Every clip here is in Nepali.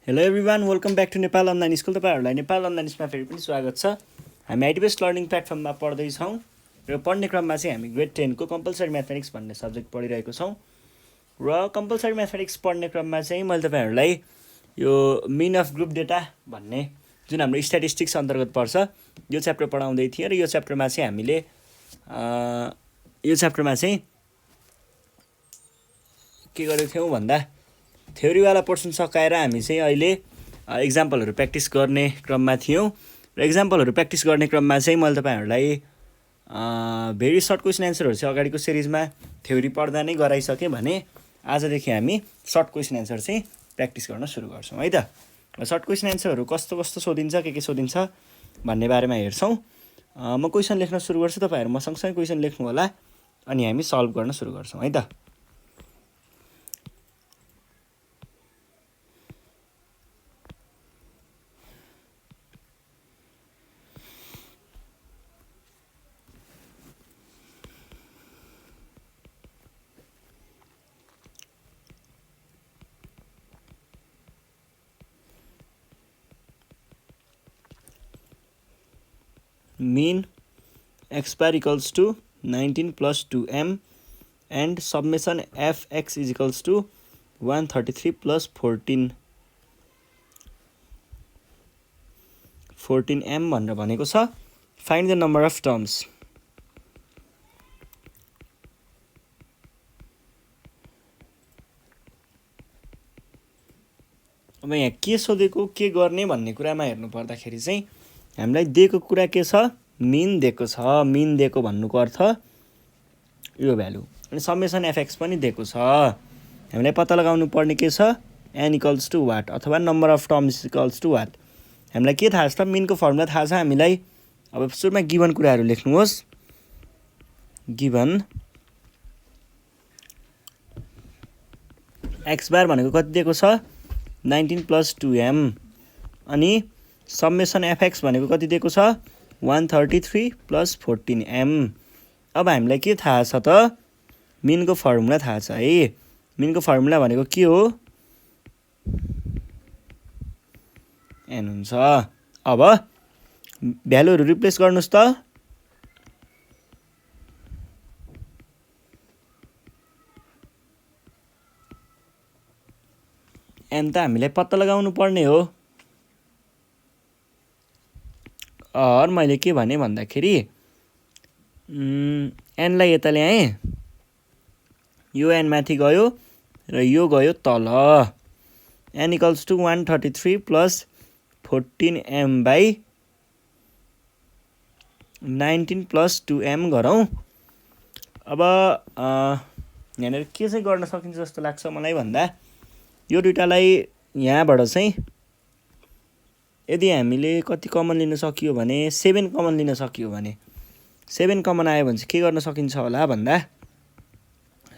Hello everyone, welcome back to Nepal online school. तपाईँहरूलाई नेपाल अनलाइन स्कुलमा फेरि पनि स्वागत छ। हामी आइडिबेस्ट लर्निङ प्लेटफर्ममा पढ्दैछौँ र पढ्ने क्रममा चाहिँ हामी ग्रेड 10 को कम्पलसरी म्याथमेटिक्स भन्ने सब्जेक्ट पढिरहेको छौँ। र कम्पलसरी म्याथमेटिक्स पढ्ने क्रममा चाहिँ मैले तपाईँहरूलाई यो मिन अफ ग्रुप डेटा भन्ने जुन हाम्रो स्ट्याटिस्टिक्स अन्तर्गत पर्छ यो च्याप्टर पढाउँदै थिएँ र यो च्याप्टरमा चाहिँ हामीले के गरेको थियौँ भन्दा थ्योरीवाला पोर्सन सकाएर हामी चाहिँ अहिले इक्जाम्पलहरू प्र्याक्टिस गर्ने क्रममा थियौँ र इक्जाम्पलहरू प्र्याक्टिस गर्ने क्रममा चाहिँ मैले तपाईँहरूलाई भेरी सर्ट क्वेसन एन्सरहरू चाहिँ अगाडिको सिरिजमा थ्योरी पढ्दा नै गराइसकेँ भने आजदेखि हामी सर्ट क्वेसन एन्सर चाहिँ प्र्याक्टिस गर्न सुरु गर्छौँ है त। सर्ट क्वेसन एन्सरहरू कस्तो कस्तो सोधिन्छ के सोधिन्छ भन्ने बारेमा हेर्छौँ। म क्वेसन लेख्न सुरु गर्छु, तपाईँहरू म सँगसँगै क्वेसन लेख्नु होला अनि हामी सल्भ गर्न सुरु गर्छौँ है त। mean x bar equals to 19 plus 2m and summation fx is equals to 133 plus 14m भनेर भनेको छ। Find the number of terms. अब यहाँ के सोधेको के गर्ने भन्ने कुरामा हेर्नु पर्दाखेरि चाहिँ हामीलाई दिएको कुरा के छ, मिन दिएको छ। मिन दिएको भन्नुको अर्थ यो भ्यालु अनि समेसन एफएक्स पनि दिएको छ। हामीलाई पत्ता लगाउनु पर्ने के छ, एन इक्वल्स टु वाट अथवा number of terms equals to what. हामीलाई के थाहा छ त, मिनको फर्मुला थाहा छ हामीलाई। अब सुरुमा गिभन कुराहरू लेख्नुहोस्। गिभन एक्स बार भनेको कति दिएको छ, 19 प्लस 2m अनि समेसन एफएक्स भनेको कति दिएको छ, 133 प्लस 14m। अब हामीलाई के थाहा छ त, मिनको फर्मुला थाहा छ है। मिनको फर्मुला भनेको के हो, एन हुन्छ। अब भ्यालुहरू रिप्लेस गर्नुहोस् त। एन त हामीलाई पत्ता लगाउनु पर्ने हो। और मैले के भने भन्दाखेरि एनलाई यता ल्याएँ, यो एन माथि गयो र यो गयो तल। N equals to 133 plus 14m by 19 plus 2m गरौँ। अब यहाँनिर के चाहिँ गर्न सकिन्छ जस्तो लाग्छ मलाई भन्दा, यो दुइटालाई यहाँबाट चाहिँ यदि हामीले कति कमन लिन सकियो भने 7 कमन लिन सकियो भने 7 कमन आयो भने चाहिँ के गर्न सकिन्छ होला भन्दा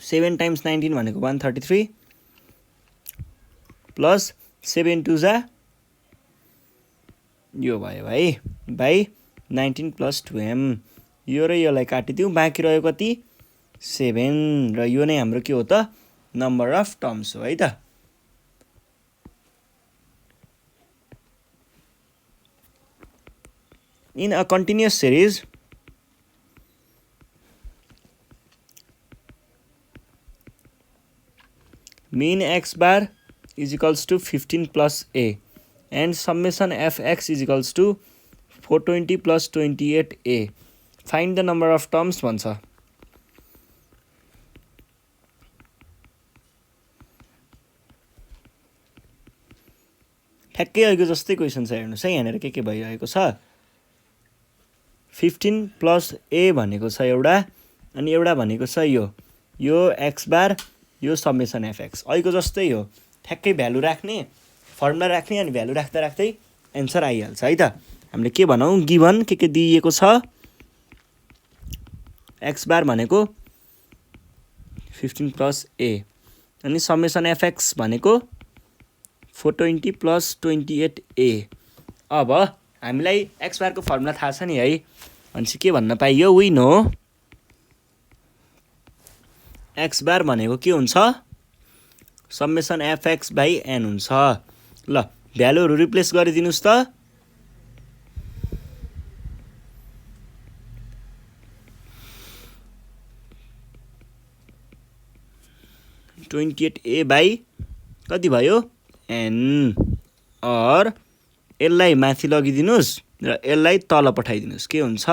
7 टाइम्स 19 भनेको 133 प्लस 7 टू जा यो भयो भाइ बाई 19 प्लस 2m। यो र योलाई काटिदिउँ, बाँकी रह्यो कति, 7 र यो नै हाम्रो के हो त, नम्बर अफ टर्म्स हो है त। In a continuous series, mean x bar is equals to 15 plus a and summation fx is equals to 420 plus 28a. Find the number of terms भन्छ। ठ्याक्कै अहिलेको जस्तै क्वेसन छ, हेर्नुहोस् है यहाँनिर के भइरहेको छ। 15 प्लस ए भनेको छ एउटा अनि एउटा भनेको छ यो एक्स बार, यो समेसन एफएक्स। अहिलेको जस्तै हो, ठ्याक्कै भ्यालु राख्ने, फर्मुला राख्ने अनि भ्यालु राख्दा राख्दै एन्सर आइहाल्छ है त। हामीले के भनौँ, गिभन के दिइएको छ, एक्स बार भनेको 15 प्लस ए अनि समेसन एफएक्स भनेको 420 प्लस 28a। अब हामीलाई एक्स बारको फर्मुला थाहा छ नि है, भनेपछि के भन्न पाइयो, वी नो एक्स बार भनेको के हुन्छ, समेसन एफएक्स बाई एन हुन्छ। ल भ्यालुहरू रिप्लेस गरिदिनुस् त। ट्वेन्टी एट ए बाई कति भयो एन, अर यसलाई माथि लगिदिनुहोस् र यसलाई तल पठाइदिनुहोस्। के हुन्छ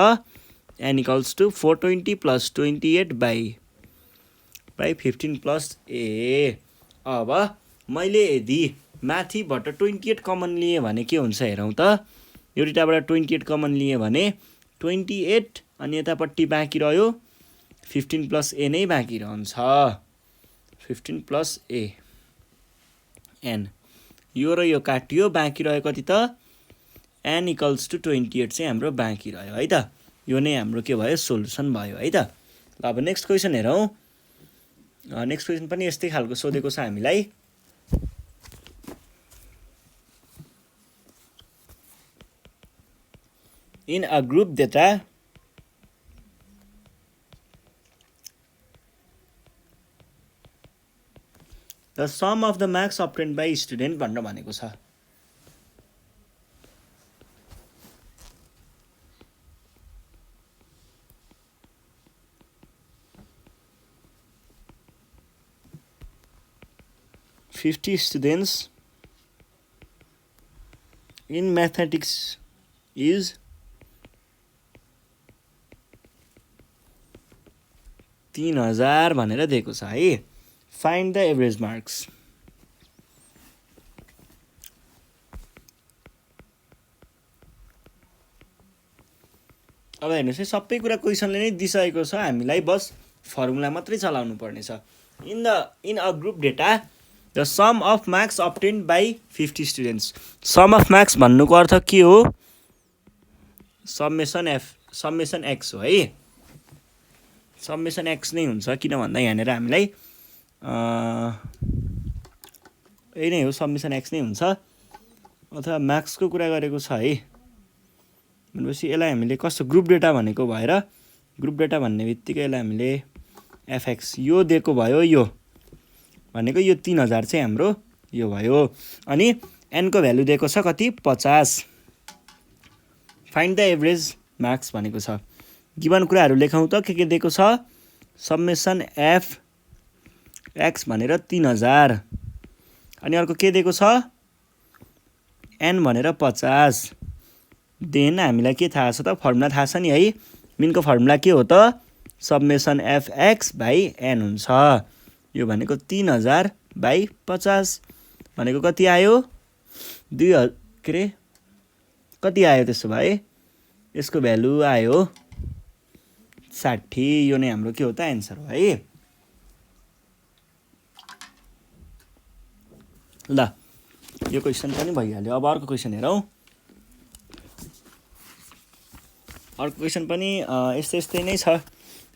एन इक्वल्स टु 420 + 28 बाई 15 + ए। अब मैले यदि माथिबाट 28 कमन लिएँ भने के हुन्छ हेरौँ त। यो दुईटाबाट 28 कमन लिएँ भने 28 अनि यतापट्टि बाँकी रह्यो 15 + ए नै बाँकी रहन्छ। 15 + ए एन, यो र यो काटियो, बाँकी रह्यो कति त एन इक्वल्स टु 28 चाहिँ हाम्रो बाँकी रह्यो है त। यो नै हाम्रो के भयो सोल्युसन भयो है त। ल अब नेक्स्ट क्वेसन हेरौँ। नेक्स्ट क्वेसन पनि यस्तै खालको सोधेको छ हामीलाई। In a group data the sum of the marks obtained by student भनेर भनेको छ। Fifty students in mathematics is 3000 भनेर दिएको छ है। Find the average marks. अब हेर्नुहोस् है, सबै कुरा क्वेसनले नै दिइसकेको छ, हामीलाई बस फर्मुला मात्रै चलाउनु पर्ने छ। In a group data the sum of marks obtained by 50 students. Sum of marks भन्नुको अर्थ के हो समेसन एक्स हो है। समेसन एक्स नै हुन्छ, किन भन्दा यहाँनिर हामीलाई यही नै हो, समेसन एक्स नै हुन्छ। अथवा मार्क्सको कुरा गरेको छ है भनेपछि यसलाई हामीले कस्तो ग्रुप डेटा भनेको भएर ग्रुप डेटा भन्ने बित्तिकै यसलाई हामीले एफएक्स यो दिएको भयो। यो भनेको यो 3000 चाहिँ हाम्रो यो भयो। अनि एनको भ्यालु दिएको छ कति 50। फाइन्ड द एभरेज मार्क्स भनेको छ। गिभन कुराहरू लेखौँ त के दिएको छ समेसन एफ एक्स भनेर 3000 अनि अर्को के दिएको छ एन भनेर 50। देन हामीलाई के थाहा छ त फर्मुला थाहा छ नि है। मिनको फर्मुला के हो त summation f x by n हुन्छ। यो भनेको 3000 बाई 50 भनेको कति आयो 2 के अरे कति आयो त्यसो भए यसको भ्यालु आयो 60। यो नै हाम्रो के हो त एन्सर हो है। ल यो क्वेसन पनि भइहाल्यो। अब अर्को क्वेसन हेरौँ। अर्को क्वेसन पनि यस्तै नै छ,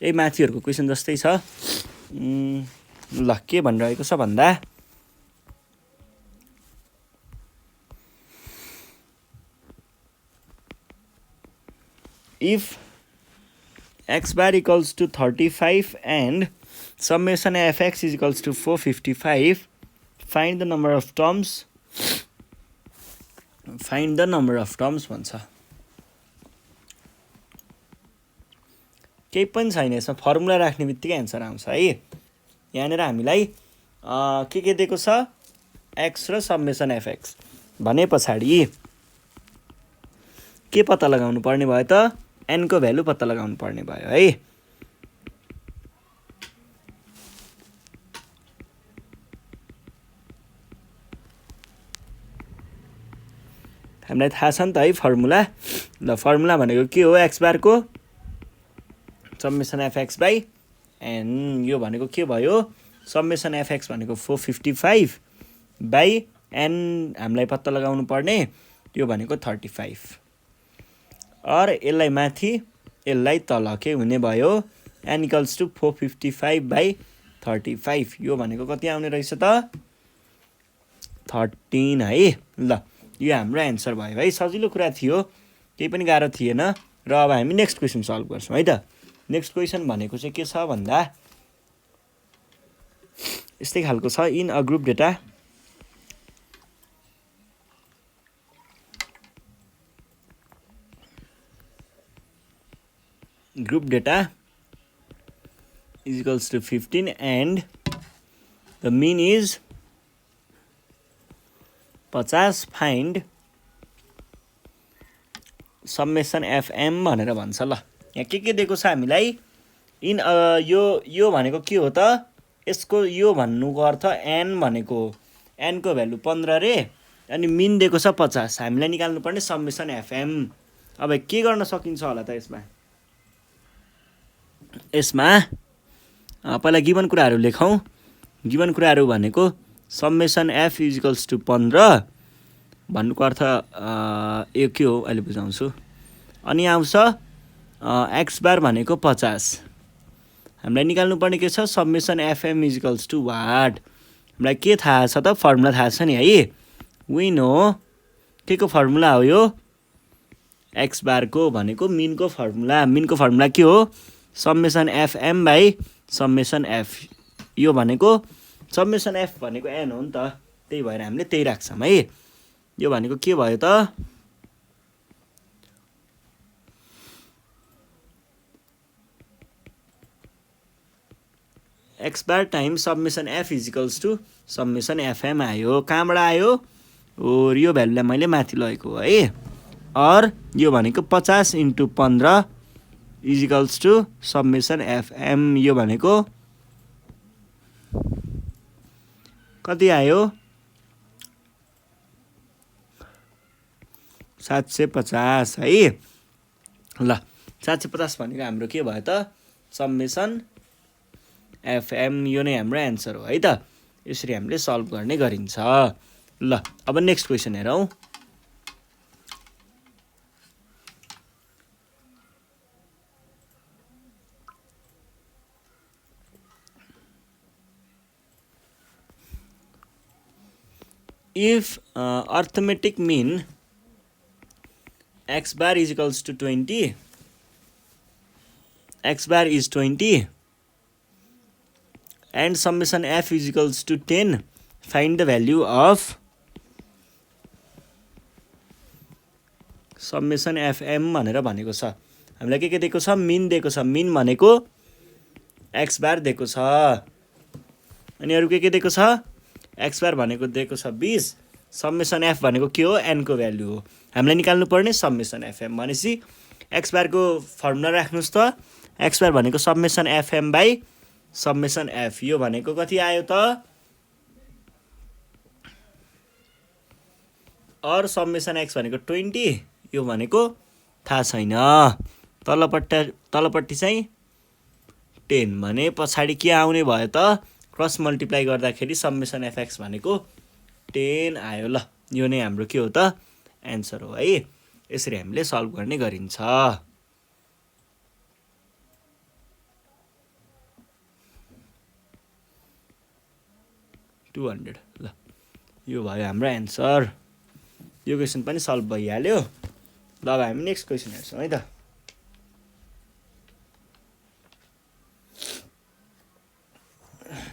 यही माथिहरूको क्वेसन जस्तै छ। ल के भनिरहेको छ भन्दा if x bar equals to 35 and summation fx is equals to 455, find the number of terms भन्छ। केही पनि छैन, यसमा फर्मुला राख्ने बित्तिकै एन्सर आउँछ है। यहाँनिर हामीलाई के दिएको छ एक्स र समेसन एफएक्स भने पछाडि के पत्ता लगाउनु पर्ने भयो त एनको भ्यालु पत्ता लगाउनु पर्ने भयो है। हामीलाई थाहा छ नि त है फर्मुला। ल फर्मुला भनेको के हो एक्स बारको समेसन एफएक्स बाई एन। यो भनेको के भयो समेसन एफएक्स भनेको 455 बाई एन हामीलाई पत्ता लगाउनु पर्ने यो भनेको 35 और यसलाई माथि यसलाई तल के हुने भयो एन इक्वल्स टु 455 बाई 35। यो भनेको कति आउने रहेछ त 13 है। ल यो हाम्रो एन्सर भयो है। सजिलो कुरा थियो, केही पनि गाह्रो थिएन। र अब हामी नेक्स्ट क्वेसन सल्भ गर्छौँ है त। नेक्स्ट क्वेसन भनेको चाहिँ के छ भन्दा यस्तै खालको छ। In a group data group data is equals to 15 and the mean is 50. Find summation fm भनेर भन्छ ल। यहाँ के दिएको छ हामीलाई इन यो भनेको के हो त, यसको यो भन्नुको अर्थ n भनेको n को भ्यालु 15 रे अनि मिन दिएको छ 50। हामीलाई निकाल्नु पर्ने समेसन एफएम। अब के गर्न सकिन्छ होला त यसमा पहिला गिभन कुराहरू लेखौँ। गिभन कुराहरू भनेको summation f is equals to 15 भन्नुको अर्थ यो के हो अहिले बुझाउँछु। अनि आउँछ एक्स बार भनेको 50। हामीलाई निकाल्नु पर्ने के छ, summation f m is equals to what. हामीलाई के थाहा छ त, फर्मुला थाहा छ नि है। वी नो के को फर्मुला हो यो, एक्स बारको भनेको मिनको फर्मुला। मिनको फर्मुला के हो, summation FM by summation F. यो भनेको समेसन एफ भनेको एन हो नि त, त्यही भएर हामीले त्यही राख्छौँ है। यो भनेको के भयो त, x bar time summation f is equals to summation f m आयो। कहाँबाट आयो, और यो भ्यालुलाई मैले माथि लगेको है। और यो भनेको 50 × 15 is equals to summation f m. यो भनेको कति आयो, 750 है ल। 750 भनेको हाम्रो के भयो त, समेसन एफएम। यो नै हाम्रो एन्सर हो है त। यसरी हामीले सल्भ गर्ने गरिन्छ ल। अब नेक्स्ट क्वेसन हेरौँ। If arithmetic mean x bar is equals to 20, x bar is 20 and summation f is equals to 10, find the value of summation fm भनेर भनेको छ। हामीलाई के दिएको छ, मिन दिएको छ। मिन भनेको x बार दिएको छ। अनि अरु के दिएको छ, एक्स बार भनेको दिएको छ 20। समेसन एफ भनेको के हो, एन को भ्यालु हो। हामीलाई निकाल्नु पर्ने समेसन एफएम। भनेपछि एक्स बारको फर्मुला राख्नुस् त, एक्स बार भनेको summation FM by summation F. यो भनेको कति आयो त, और समेसन एक्स भनेको 20। यो भनेको थाहा छैन। तलपट्टि चाहिँ 10 भने पछाडि के आउने भयो त, क्रस मल्टिप्लाई गर्दाखेरि समेसन एफएक्स भनेको 10 आयो ल। यो नै हाम्रो के हो त, एन्सर हो है। यसरी हामीले सल्भ गर्ने गरिन्छ। 200 ल। यो भयो हाम्रो एन्सर। यो क्वेसन पनि सल्भ भइहाल्यो ल। अब हामी नेक्स्ट क्वेसन हेर्छौँ है त।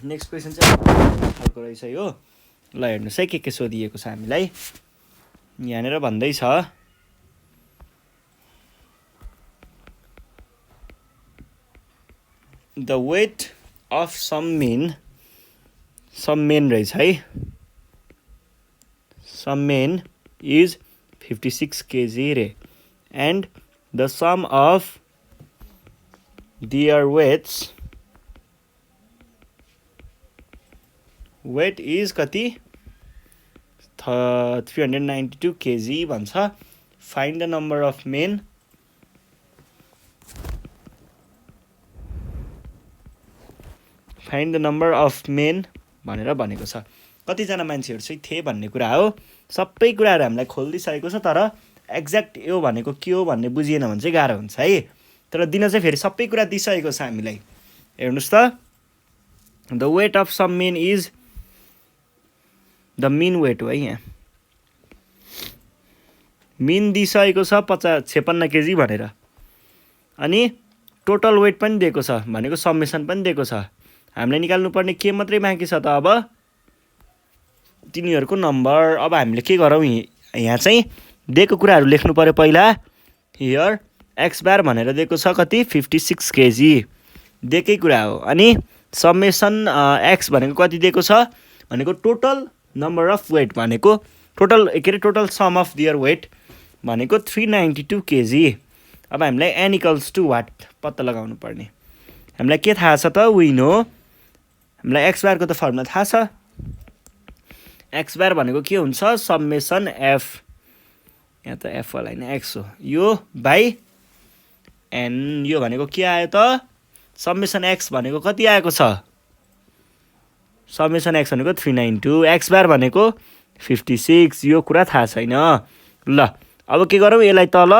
नेक्स्ट क्वेसन चाहिँ खालको रहेछ यो ल। हेर्नुहोस् है के सोधिएको छ हामीलाई। यहाँनिर भन्दैछ the weight of some men रहेछ है। सम मेन इज 56 kg रे and the sum of their weight is कति, 392 kg भन्छ। Find the number of men. Find the number of men भनेर भनेको छ। कतिजना मान्छेहरू चाहिँ थिए भन्ने कुरा हो। सबै कुराहरू हामीलाई खोलिदिइसकेको छ, तर एक्ज्याक्ट यो भनेको के हो भन्ने बुझिएन भने चाहिँ गाह्रो हुन्छ है। तर दिन चाहिँ फेरि सबै कुरा दिइसकेको छ हामीलाई। हेर्नुहोस् त, the weight of some men is the mean weight हो है। यहाँ मिन दिइसकेको छ 56 kg भनेर। अनि टोटल वेट पनि दिएको छ भनेको समेसन पनि दिएको छ। हामीले निकाल्नु पर्ने के मात्रै बाँकी छ त, अब तिनीहरूको नम्बर। अब हामीले के गरौँ, यहाँ चाहिँ दिएको कुराहरू लेख्नु पर्यो पहिला। हियर एक्स बार भनेर दिएको छ कति 56 केजी दिएकै कुरा हो। अनि समेसन एक्स भनेको कति दिएको छ भनेको टोटल नम्बर अफ वेट भनेको टोटल के अरे total sum of their weight भनेको 392 केजी। अब हामीलाई एन इक्वल्स टु वाट पत्ता लगाउनु पर्ने। हामीलाई के थाहा छ त वी नो हामीलाई एक्स बारको त फर्मुला थाहा छ। एक्स बार भनेको के हुन्छ समेसन एफ यहाँ त एफ वाला हैन एक्स हो यो बाई एन यो भनेको के आयो त समेसन एक्स भनेको कति आएको छ समेसन एक्स भनेको 392 एक्स बार भनेको 56 यो कुरा थाहा छैन। ल अब के गरौँ यसलाई तल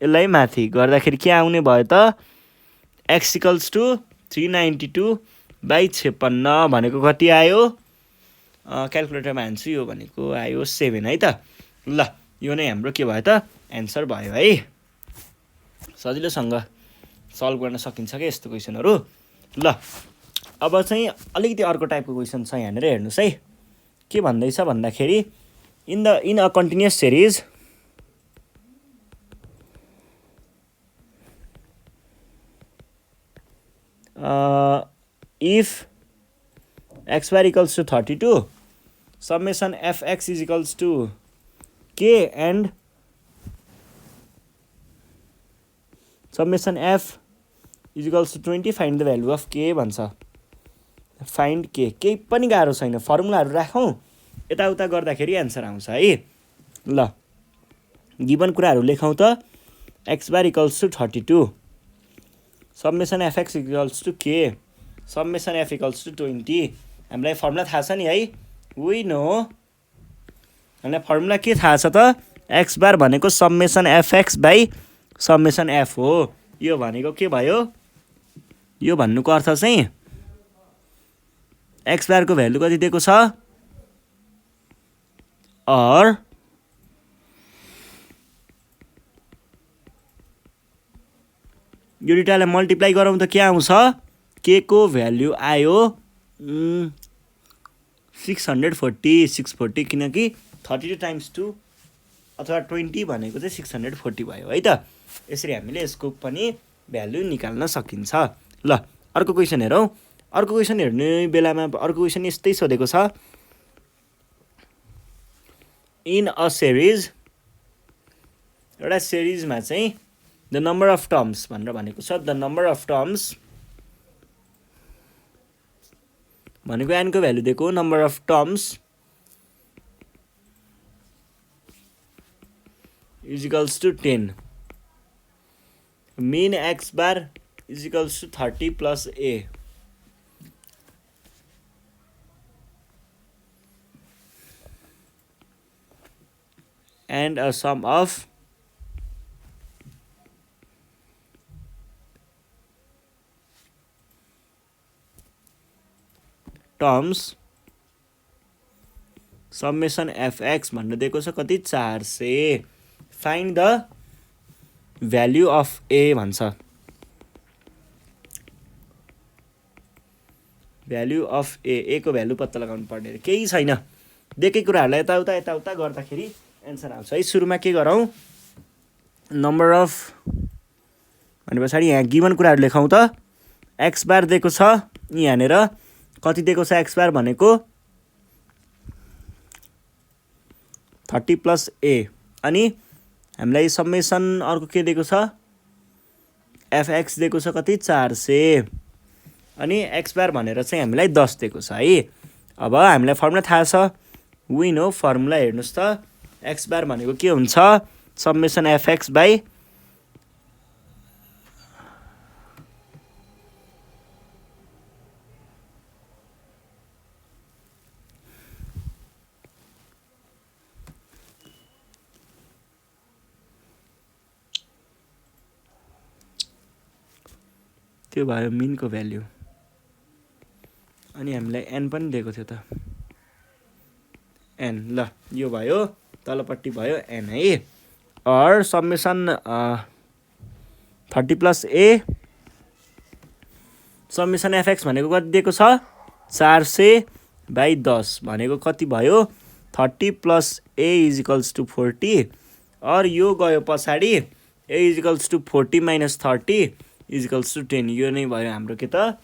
यसलाई माथि गर्दाखेरि के आउने भयो त एक्स इक्वल्स टु 392 बाई 56 भनेको कति आयो क्यालकुलेटरमा हान्छु यो भनेको आयो 7 है त। ल यो नै हाम्रो के भयो त एन्सर भयो है। सजिलोसँग सल्भ गर्न सकिन्छ क्या यस्तो क्वेसनहरू। ल अब चाहिँ अलिकति अर्को टाइपको क्वेसन छ यहाँनिर हेर्नुहोस् है के भन्दैछ भन्दाखेरि in a continuous series if x bar equals to 32 summation fx is equals to k and summation f is equals to 20 find the value of k भन्छ। फाइन्ड के केही पनि गाह्रो छैन फर्मुलाहरू राखौँ यताउता गर्दाखेरि एन्सर आउँछ है। ल गिभन कुराहरू लेखौँ त x bar equals to 32 summation f x equals to के समेसन एफ इक्वल्स टु 20 हामीलाई फर्मुला थाहा छ नि है वी नो हामीलाई फर्मुला के थाहा छ त एक्स बार भनेको summation f x by summation F हो। यो भनेको के भयो यो भन्नुको अर्थ चाहिँ एक्स बारको भ्यालु कति दिएको छ और यो दुईटालाई मल्टिप्लाई गरौँ त के आउँछ के को भ्यालु आयो 640 किनकि 32 टाइम्स 2 अथवा 20 भनेको चाहिँ 640 भयो है त। यसरी हामीले यसको पनि भ्यालु निकाल्न सकिन्छ। ल अर्को क्वेसन हेरौँ। अर्को क्वेसन हेर्ने बेलामा अर्को क्वेसन यस्तै सोधेको छ इन अ सिरिज एउटा सिरिजमा चाहिँ द नम्बर अफ टर्म्स भनेर भनेको छ द नम्बर अफ टर्म्स भनेको एनको भ्यालु दिएको number of terms is equals to 10 mean x bar is equals to 30 plus a and a sum of terms summation fx भनेर दिएको छ कति 400 find the value of a भन्छ। value of a को भ्यालु पत्ता लगाउनु पर्ने केही छैन दिएकै कुराहरूलाई यताउता गर्दाखेरि एन्सर आउँछ है। सुरुमा के गरौँ नम्बर अफ भने पछाडि यहाँ गिभन कुराहरू लेखौँ त एक्स बार दिएको छ यहाँनिर कति दिएको छ एक्स बार भनेको 30 प्लस ए अनि हामीलाई समेसन अर्को के दिएको छ एफएक्स दिएको छ कति 400 अनि एक्स बार भनेर चाहिँ हामीलाई 10 दिएको छ है। अब हामीलाई फर्मुला थाहा छ वी नो फर्मुला हेर्नुहोस् त एक्स बार भनेको के हुन्छ समेसन एफएक्स बाई त्यो भयो मिनको भ्याल्यु अनि हामीलाई एन पनि दिएको थियो त एन ल यो भयो तलपट्टि भयो एन है और समेसन 30 प्लस ए समेसन एफएक्स भनेको कति दिएको छ 400 बाई 10 भनेको कति भयो 30 plus a is equals to 40 और यो गयो पछाडि a equals to 40 minus 30 equals to 10। यो नै भयो हाम्रो के त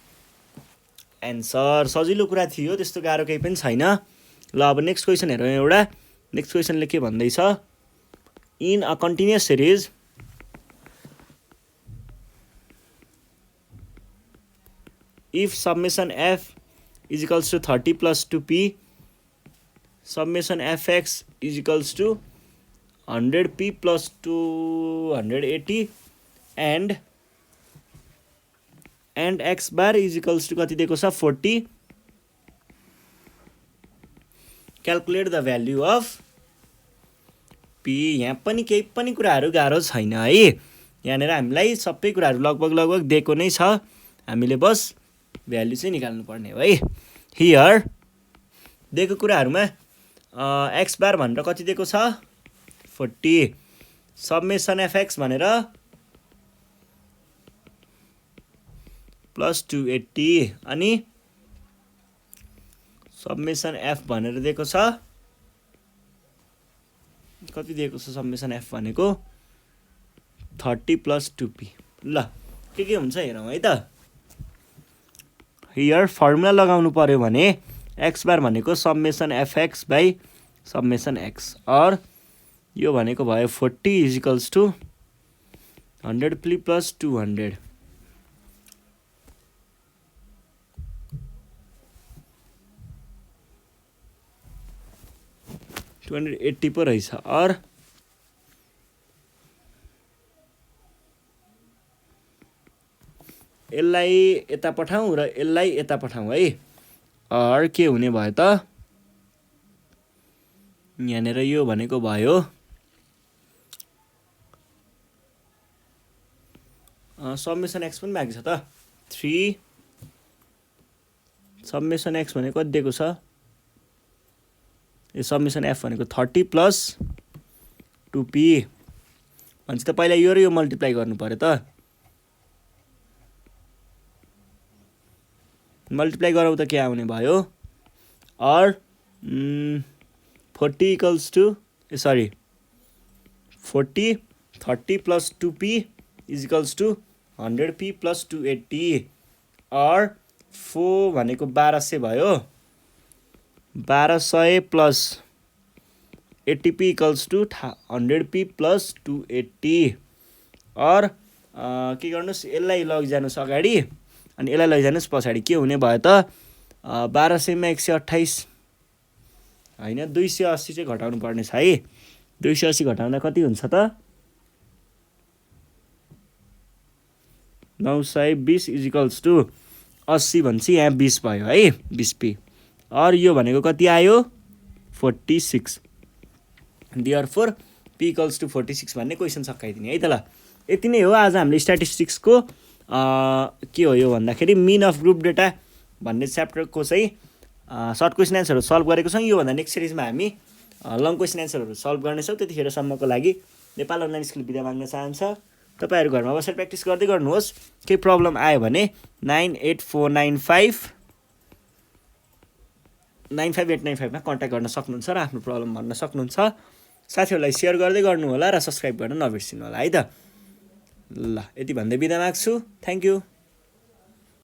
एन्सर। सजिलो कुरा थियो, त्यस्तो गाह्रो केही पनि छैन। ल अब नेक्स्ट क्वेसन हेरौँ एउटा। नेक्स्ट क्वेसनले के भन्दैछ, in a continuous series if summation f is equals to 30 plus 2p, summation fx is equals to 100p plus 280 and x bar is equals to कति दिएको छ 40, calculate the value of p। यहाँ पनि केही पनि कुराहरू गाह्रो छैन है, यहाँनिर हामीलाई सबै कुराहरू लगभग दिएको नै छ, हामीले बस भ्यालु चाहिँ निकाल्नु पर्ने हो है। हियर दिएको कुराहरूमा एक्स बार भनेर कति दिएको छ 40, सब्मेसन एफएक्स भनेर प्लस 280 अनि सब्मेसन एफ भनेर दिएको छ कति दिएको छ, सब्मेसन एफ भनेको 30 प्लस 2p। ल के हुन्छ हेरौँ है त। हियर फर्मुला लगाउनु पर्यो भने एक्स बार भनेको सब्मेसन एफएक्स बाई सब्मेसन एक्स, और यो भनेको भयो 40 इजिकल्स टु 100p प्लस 200। 280 पो रहेछ, और यसलाई यता पठाउँ र यसलाई यता पठाउँ है, और के हुने भयो त यहाँनिर यो भनेको भयो सब्मेसन एक्स पनि बाँकी छ त 3, सब्मेसन एक्स भनेको कति दिएको छ, यो सब्मेसन एफ भनेको 30 प्लस 2p भन्छ त, पहिला यो र यो मल्टिप्लाई गर्नु पर्यो त, मल्टिप्लाई गराउँ त के आउने भयो, और 40 equals to 40 30 plus 2p equals to 100p plus 280, और 4 भनेको 1200 भयो, 1200 plus 80p equals to 100p plus 280, और के गर्नुहोस् यसलाई लगिजानुहोस् अगाडि अनि यसलाई लैजानुहोस् पछाडि, के हुने भयो त 1200 मा 128 हैन 280 चाहिँ घटाउनु पर्ने छ है। 280 घटाउँदा कति हुन्छ त 920 इजिकल्स टु 80 भन्छ, यहाँ 20 भयो है 20p, और यो भनेको कति आयो 46। देयरफोर p इक्वल्स टु 46 भन्ने क्वेसन सकाइदिने है त। ल यति नै हो आज हामीले स्ट्याटिस्टिक्सको के हो यो भन्दाखेरि मिन अफ ग्रुप डेटा भन्ने च्याप्टरको चाहिँ सर्ट क्वेसन एन्सरहरू सल्भ गरेको छौँ। योभन्दा नेक्स्ट सिरिजमा हामी लङ क्वेसन एन्सरहरू सल्भ गर्नेछौँ। त्यतिखेरसम्मको लागि नेपाल अनलाइन स्कुल बिदा माग्न चाहन्छ। तपाईँहरू घरमा बसेर प्र्याक्टिस गर्दै गर्नुहोस्। केही प्रब्लम आयो भने 9849595895 मा कन्ट्याक्ट गर्न सक्नुहुन्छ र आफ्नो प्रब्लम भन्न सक्नुहुन्छ। साथीहरूलाई सेयर गर्दै गर्नु होला र सब्स्क्राइब गर्न नबिर्सिनु होला है त। ल यति भन्दै बिदा माग्छु। Thank you.